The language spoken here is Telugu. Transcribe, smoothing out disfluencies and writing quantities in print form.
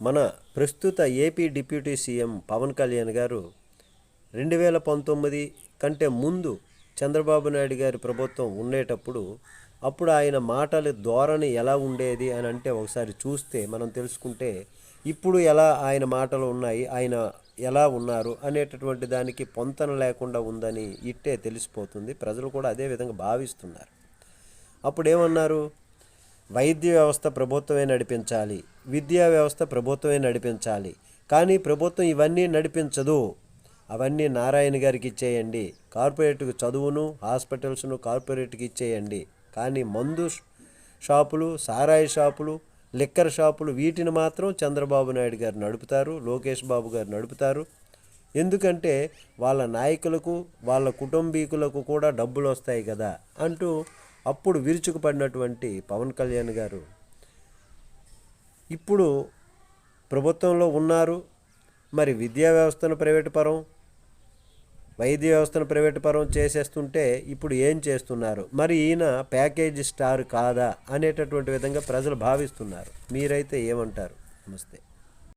మన ప్రస్తుత AP deputy CM Pawan Kalyan గారు 2019 కంటే ముందు చంద్రబాబు నాయుడు గారి ప్రభుత్వం ఉండేటప్పుడు అప్పుడు ఆయన మాటల ధోరణి ఎలా ఉండేది అని అంటే ఒకసారి చూస్తే మనం తెలుసుకుంటే ఇప్పుడు ఎలా ఆయన మాటలు ఉన్నాయి, ఆయన ఎలా ఉన్నారు అనేటటువంటి దానికి పొంతన లేకుండా ఉందని ఇట్టే తెలిసిపోతుంది. ప్రజలు కూడా అదే విధంగా భావిస్తున్నారు. అప్పుడు ఏమన్నారు? వైద్య వ్యవస్థ ప్రభుత్వమే నడిపించాలి, విద్యా వ్యవస్థ ప్రభుత్వమే నడిపించాలి, కానీ ప్రభుత్వం ఇవన్నీ నడిపించదు, అవన్నీ నారాయణ గారికి ఇచ్చేయండి, కార్పొరేట్కి చదువును హాస్పిటల్స్ను కార్పొరేట్కి ఇచ్చేయండి, కానీ మందు షాపులు, సారాయి షాపులు, లిక్కర్ షాపులు వీటిని మాత్రం చంద్రబాబు నాయుడు గారు నడుపుతారు, లోకేష్ బాబు గారు నడుపుతారు. ఎందుకంటే వాళ్ళ నాయకులకు వాళ్ళ కుటుంబీకులకు కూడా డబ్బులు వస్తాయి కదా అంటూ అప్పుడు విరుచుకుపడినటువంటి పవన్ కళ్యాణ్ గారు ఇప్పుడు ప్రభుత్వంలో ఉన్నారు. మరి విద్యా వ్యవస్థను ప్రైవేటు పరం, వైద్య వ్యవస్థను ప్రైవేటు పరం చేసేస్తుంటే ఇప్పుడు ఏం చేస్తున్నారు? మరి ఈయన ప్యాకేజీ స్టార్ కాదా అనేటటువంటి విధంగా ప్రజలు భావిస్తున్నారు. మీరైతే ఏమంటారు? నమస్తే.